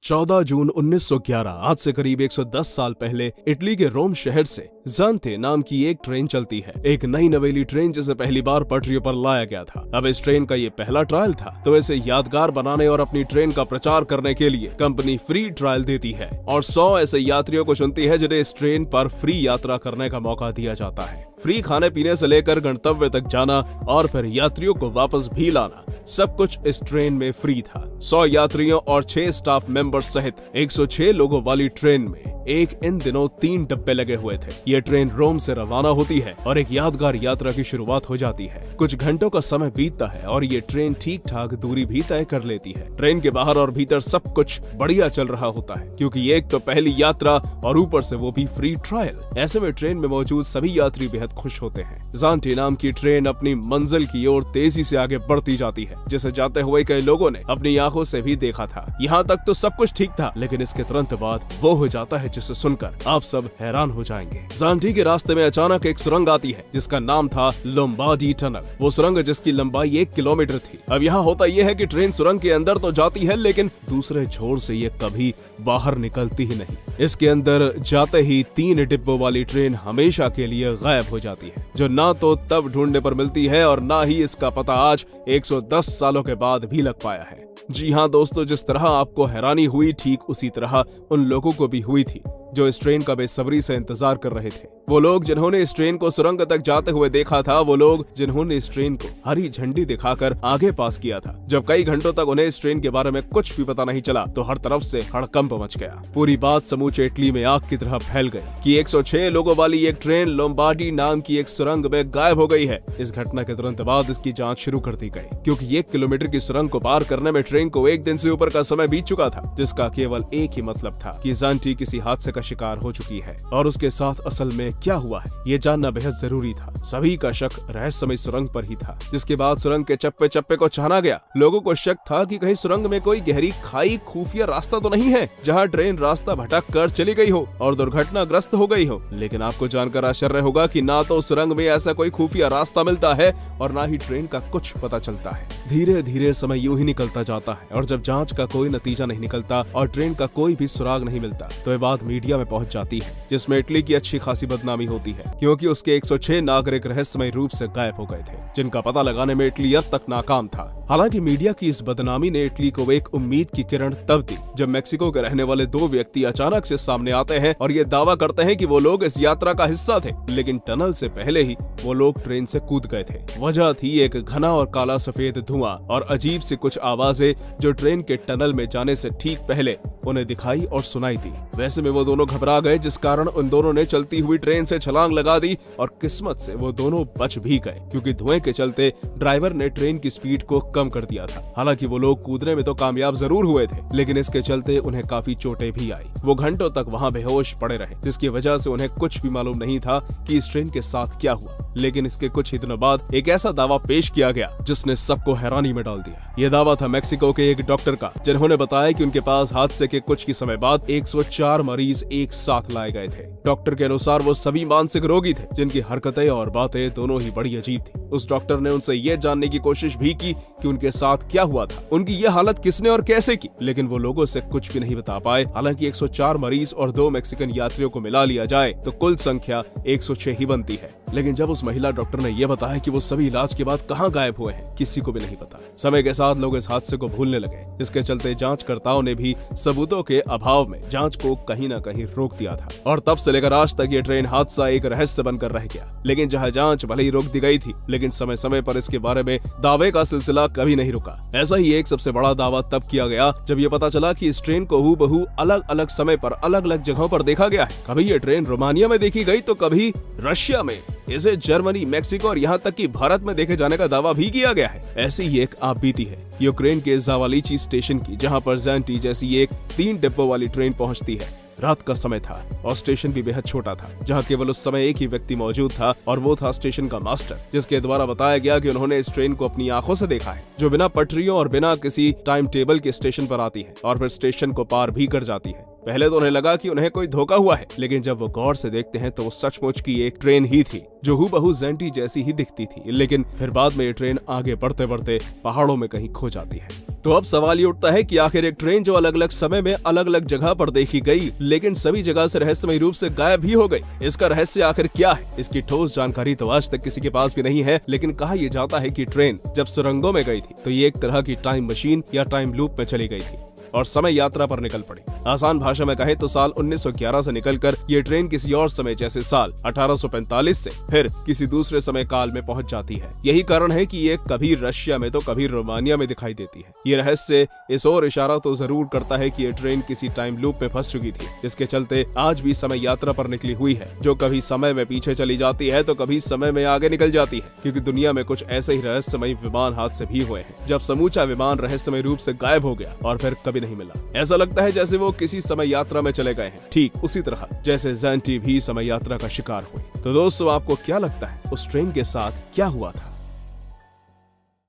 14 जून 1911 आज से करीब 110 साल पहले इटली के रोम शहर से ज़ांते नाम की एक ट्रेन चलती है। एक नई नवेली ट्रेन जिसे पहली बार पटरियों पर लाया गया था। अब इस ट्रेन का ये पहला ट्रायल था, तो इसे यादगार बनाने और अपनी ट्रेन का प्रचार करने के लिए कंपनी फ्री ट्रायल देती है और 100 ऐसे यात्रियों को चुनती है जिन्हें इस ट्रेन पर फ्री यात्रा करने का मौका दिया जाता है। फ्री खाने पीने से लेकर गंतव्य तक जाना और फिर यात्रियों को वापस भी लाना, सब कुछ इस ट्रेन में फ्री था। 100 यात्रियों और 6 स्टाफ मेंबर्स सहित 106 लोगों वाली ट्रेन में इन दिनों 3 डब्बे लगे हुए थे। ये ट्रेन रोम से रवाना होती है और एक यादगार यात्रा की शुरुआत हो जाती है। कुछ घंटों का समय बीतता है और ये ट्रेन ठीक ठाक दूरी भी तय कर लेती है। ट्रेन के बाहर और भीतर सब कुछ बढ़िया चल रहा होता है, क्योंकि एक तो पहली यात्रा और ऊपर से वो भी फ्री ट्रायल। ऐसे में ट्रेन में मौजूद सभी यात्री बेहद खुश होते हैं। ज़ांते नाम की ट्रेन अपनी मंजिल की ओर तेजी से आगे बढ़ती जाती है, जिसे जाते हुए कई लोगों ने अपनी आंखों से भी देखा था। यहाँ तक तो सब कुछ ठीक था, लेकिन इसके तुरंत बाद वो हो जाता है जिसे सुनकर आप सब हैरान हो जाएंगे। ज़ांते के रास्ते में अचानक एक सुरंग आती है जिसका नाम था लोम्बार्डी टनल। वो सुरंग जिसकी लंबाई 1 किलोमीटर थी। अब यहाँ होता यह है कि ट्रेन सुरंग के अंदर तो जाती है, लेकिन दूसरे छोर से ये कभी बाहर निकलती ही नहीं। इसके अंदर जाते ही 3 डिब्बों वाली ट्रेन हमेशा के लिए गायब हो जाती है, जो ना तो तब ढूंढने पर मिलती है और ना ही इसका पता आज 110 सालों के बाद भी लग पाया है। जी हाँ दोस्तों, जिस तरह आपको हैरानी हुई ठीक उसी तरह उन लोगों को भी हुई थी जो इस ट्रेन का बेसब्री से इंतजार कर रहे थे। वो लोग जिन्होंने इस ट्रेन को सुरंग तक जाते हुए देखा था, वो लोग जिन्होंने इस ट्रेन को हरी झंडी दिखाकर आगे पास किया था। जब कई घंटों तक उन्हें इस ट्रेन के बारे में कुछ भी पता नहीं चला, तो हर तरफ से हड़कंप मच गया। पूरी बात समूचे इटली में आग की तरह फैल गई कि 106 लोगों वाली एक ट्रेन लोम्बार्डी नाम की एक सुरंग में गायब हो गई है। इस घटना के तुरंत बाद इसकी जाँच शुरू कर दी गई, क्योंकि 1 किलोमीटर की सुरंग को पार करने में ट्रेन को 1 दिन से ऊपर का समय बीत चुका था, जिसका केवल एक ही मतलब था कि ज़ांते किसी हादसे का शिकार हो चुकी है और उसके साथ असल में क्या हुआ है ये जानना बेहद जरूरी था। सभी का शक रहस्यमय सुरंग पर ही था। जिसके बाद सुरंग के चप्पे चप्पे को छाना गया। लोगों को शक था कि कहीं सुरंग में कोई गहरी खाई खुफिया रास्ता तो नहीं है जहां ट्रेन रास्ता भटक कर चली गई हो और दुर्घटनाग्रस्त हो गई हो। लेकिन आपको जानकर आश्चर्य होगा कि ना तो सुरंग में ऐसा कोई खुफिया रास्ता मिलता है और ना ही ट्रेन का कुछ पता चलता है। धीरे धीरे समय यूं ही निकलता जाता है और जब जांच का कोई नतीजा नहीं निकलता और ट्रेन का कोई भी सुराग नहीं मिलता, तो ये बात मीडिया में पहुंच जाती है, जिसमें इटली की अच्छी खासी बदनामी होती है, क्योंकि उसके 106 नागरिक रहस्यमय रूप से गायब हो गए थे, जिनका पता लगाने में इटली अब तक नाकाम था। हालांकि मीडिया की इस बदनामी ने इटली को एक उम्मीद की किरण तब दी जब मेक्सिको के रहने वाले 2 व्यक्ति अचानक से सामने आते हैं और ये दावा करते हैं कि वो लोग इस यात्रा का हिस्सा थे, लेकिन टनल से पहले ही वो लोग ट्रेन से कूद गए थे। वजह थी एक घना और काला सफेद धुआं और अजीब सी कुछ आवाजें जो ट्रेन के टनल में जाने से ठीक पहले उन्हें दिखाई और सुनाई दी। वैसे में वो दोनों घबरा गए, जिस कारण उन दोनों ने चलती हुई ट्रेन से छलांग लगा दी और किस्मत से वो दोनों बच भी गए, क्योंकि धुएं के चलते ड्राइवर ने ट्रेन की स्पीड को कम कर दिया था। हालांकि वो लोग कूदने में तो कामयाब जरूर हुए थे, लेकिन इसके चलते उन्हें काफी चोटें भी आई। वो घंटों तक वहां बेहोश पड़े रहे, जिसकी वजह से उन्हें कुछ भी मालूम नहीं था कि इस ट्रेन के साथ क्या हुआ। लेकिन इसके कुछ ही दिनों बाद एक ऐसा दावा पेश किया गया जिसने सबको हैरानी में डाल दिया। ये दावा था मेक्सिको के एक डॉक्टर का, जिन्होंने बताया कि उनके पास हादसे के कुछ ही समय बाद 104 मरीज एक साथ लाए गए थे। डॉक्टर के अनुसार वो सभी मानसिक रोगी थे, जिनकी हरकतें और बातें दोनों ही बड़ी अजीब थी। उस डॉक्टर ने उनसे ये जानने की कोशिश भी की कि उनके साथ क्या हुआ था, उनकी ये हालत किसने और कैसे की, लेकिन वो लोगों से कुछ भी नहीं बता पाए। हालांकि 104 मरीज और 2 मैक्सिकन यात्रियों को मिला लिया जाए तो कुल संख्या 106 ही बनती है। लेकिन जब उस महिला डॉक्टर ने यह बताया कि वो सभी इलाज के बाद कहां गायब हुए हैं, किसी को भी नहीं पता। समय के साथ लोग इस हादसे को भूलने लगे। इसके चलते जांचकर्ताओं ने भी सबूतों के अभाव में जांच को कहीं न कहीं रोक दिया था और तब से लेकर आज तक ये ट्रेन हादसा एक रहस्य बनकर रह गया। लेकिन जहां जांच भले ही रोक दी गई थी, लेकिन समय समय पर इसके बारे में दावे का सिलसिला कभी नहीं रुका। ऐसा ही एक सबसे बड़ा दावा तब किया गया जब ये पता चला कि इस ट्रेन को हूबहू अलग अलग समय पर अलग अलग जगहों पर देखा गया है। कभी ये ट्रेन रोमानिया में देखी गई तो कभी रशिया में, इसे जर्मनी, मेक्सिको और यहाँ तक कि भारत में देखे जाने का दावा भी किया गया है। ऐसी ही एक आप बीती है यूक्रेन के जावालिची स्टेशन की, जहाँ पर ज़ांते जैसी एक 3 डिब्बों वाली ट्रेन पहुँचती है। रात का समय था और स्टेशन भी बेहद छोटा था, जहां केवल उस समय एक ही व्यक्ति मौजूद था और वो था स्टेशन का मास्टर, जिसके द्वारा बताया गया कि उन्होंने इस ट्रेन को अपनी आंखों से देखा है, जो बिना पटरियों और बिना किसी टाइम टेबल के स्टेशन पर आती है और फिर स्टेशन को पार भी कर जाती है। पहले तो उन्हें लगा कि उन्हें कोई धोखा हुआ है, लेकिन जब वो गौर से देखते हैं तो वो सचमुच की एक ट्रेन ही थी जो हूबहू ज़ांते जैसी ही दिखती थी। लेकिन फिर बाद में ये ट्रेन आगे बढ़ते बढ़ते पहाड़ों में कहीं खो जाती है। तो अब सवाल ये उठता है कि आखिर एक ट्रेन जो अलग अलग समय में अलग अलग जगह पर देखी गई लेकिन सभी जगह से रहस्यमय रूप से गायब भी हो गई, इसका रहस्य आखिर क्या है? इसकी ठोस जानकारी तो आज तक किसी के पास भी नहीं है, लेकिन कहा यह जाता है कि ट्रेन जब सुरंगों में गई थी तो ये एक तरह की टाइम मशीन या टाइम लूप में चली गई थी और समय यात्रा पर निकल पड़ी। आसान भाषा में कहें तो साल 1911 से निकलकर ये ट्रेन किसी और समय जैसे साल 1845 से फिर किसी दूसरे समय काल में पहुंच जाती है। यही कारण है कि ये कभी रशिया में तो कभी रोमानिया में दिखाई देती है। ये रहस्य इस ओर इशारा तो जरूर करता है कि ये ट्रेन किसी टाइम लूप में फंस चुकी थी, जिसके चलते आज भी समय यात्रा पर निकली हुई है, जो कभी समय में पीछे चली जाती है तो कभी समय में आगे निकल जाती है। क्योंकि दुनिया में कुछ ऐसे ही रहस्यमय विमान हादसे भी हुए हैं जब समूचा विमान रहस्यमय रूप से गायब हो गया और फिर कभी नहीं मिला। ऐसा लगता है जैसे वो किसी समय यात्रा में चले गए हैं, ठीक उसी तरह जैसे ज़ैंटी भी समय यात्रा का शिकार हुई। तो दोस्तों, आपको क्या लगता है उस ट्रेन के साथ क्या हुआ था?